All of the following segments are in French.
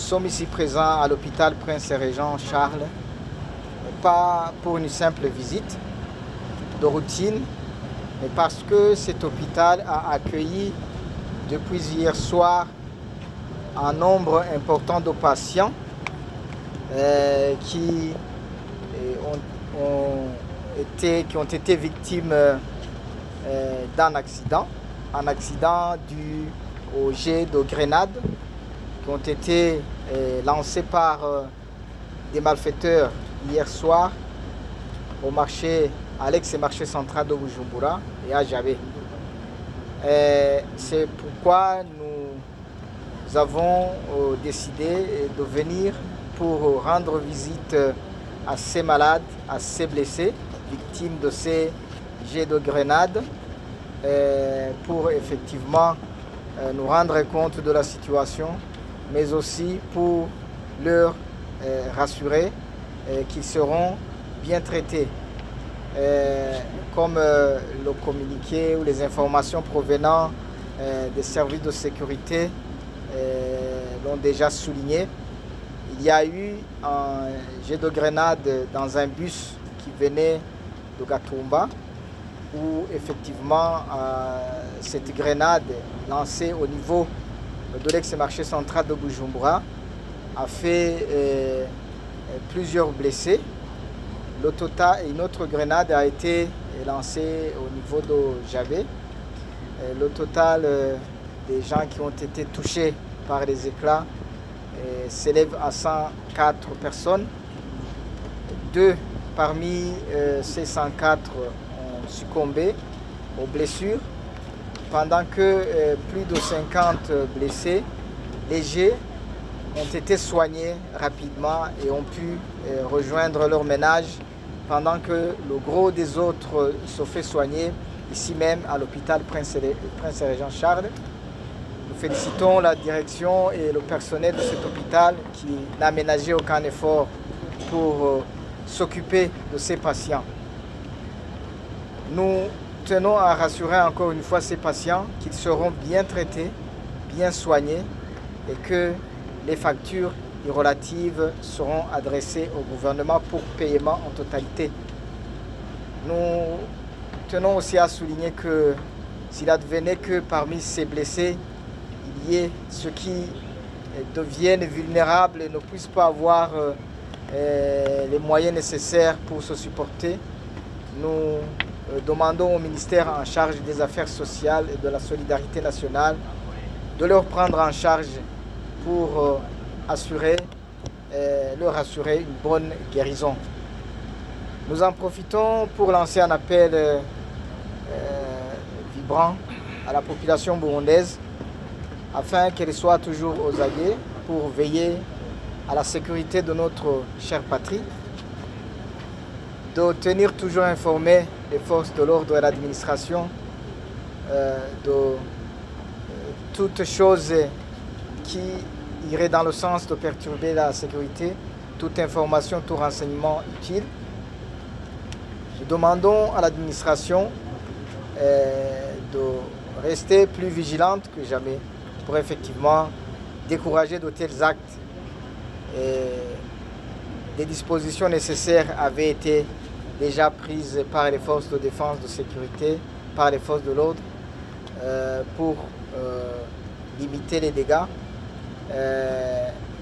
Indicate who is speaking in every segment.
Speaker 1: sommes ici présents à l'hôpital Prince-Régent Charles, pas pour une simple visite de routine, mais parce que cet hôpital a accueilli depuis hier soir un nombre important de patients qui ont été victimes d'un accident dû au jet de grenades qui ont été lancés par des malfaiteurs hier soir au marché, à l'ex-marché central de Bujumbura et à Jabe. C'est pourquoi nous avons décidé de venir pour rendre visite à ces malades, à ces blessés, victimes de ces jets de grenades, pour effectivement nous rendre compte de la situation, mais aussi pour leur rassurer qu'ils seront bien traités. Comme le communiqué ou les informations provenant des services de sécurité l'ont déjà souligné, il y a eu un jet de grenade dans un bus qui venait de Gatumba, où effectivement cette grenade lancée au niveau de l'ex-marché central de Bujumbura a fait plusieurs blessés. Le total, une autre grenade a été lancée au niveau de Jabe. Le total des gens qui ont été touchés par les éclats s'élève à 104 personnes. Deux parmi ces 104 ont succombé aux blessures, pendant que plus de 50 blessés légers ont été soignés rapidement et ont pu rejoindre leur ménage, pendant que le gros des autres se fait soigner ici même à l'hôpital Prince-Régent Charles. Nous félicitons la direction et le personnel de cet hôpital qui n'a ménagé aucun effort pour s'occuper de ces patients. Nous tenons à rassurer encore une fois ces patients qu'ils seront bien traités, bien soignés et que les factures relatives seront adressées au gouvernement pour paiement en totalité. Nous tenons aussi à souligner que s'il advenait que parmi ces blessés, il y ait ceux qui deviennent vulnérables et ne puissent pas avoir les moyens nécessaires pour se supporter, nous demandons au ministère en charge des Affaires sociales et de la solidarité nationale de leur prendre en charge pour leur assurer une bonne guérison. Nous en profitons pour lancer un appel vibrant à la population burundaise afin qu'elle soit toujours aux aguets pour veiller à la sécurité de notre chère patrie, de tenir toujours informés les forces de l'ordre et l'administration de toutes choses qui irait dans le sens de perturber la sécurité, toute information, tout renseignement utile. Nous demandons à l'administration de rester plus vigilante que jamais pour effectivement décourager de tels actes. Des dispositions nécessaires avaient été déjà prises par les forces de défense, de sécurité, par les forces de l'ordre pour limiter les dégâts.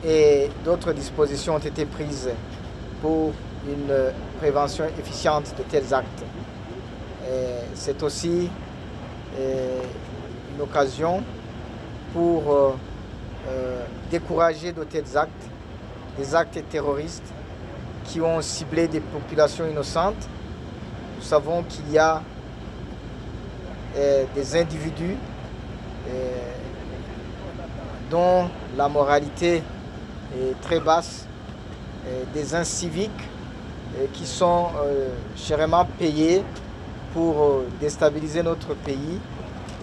Speaker 1: Et d'autres dispositions ont été prises pour une prévention efficiente de tels actes. C'est aussi une occasion pour décourager de tels actes, des actes terroristes qui ont ciblé des populations innocentes. Nous savons qu'il y a des individus dont la moralité est très basse, des inciviques qui sont chèrement payés pour déstabiliser notre pays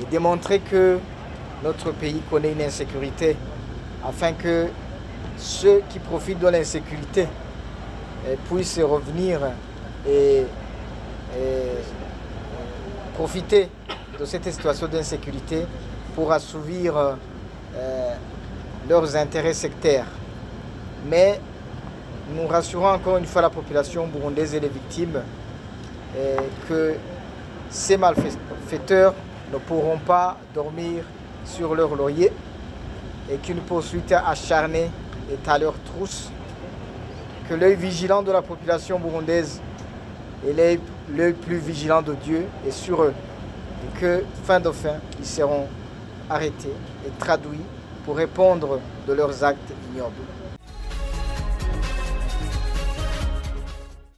Speaker 1: et démontrer que notre pays connaît une insécurité, afin que ceux qui profitent de l'insécurité puissent revenir et profiter de cette situation d'insécurité pour assouvir leurs intérêts sectaires. Mais nous rassurons encore une fois la population burundaise et les victimes que ces malfaiteurs ne pourront pas dormir sur leur laurier et qu'une poursuite acharnée est à leur trousse, que l'œil vigilant de la population burundaise et l'œil plus vigilant de Dieu est sur eux et que, fin de fin, ils seront arrêtés et traduits pour répondre de leurs actes ignobles.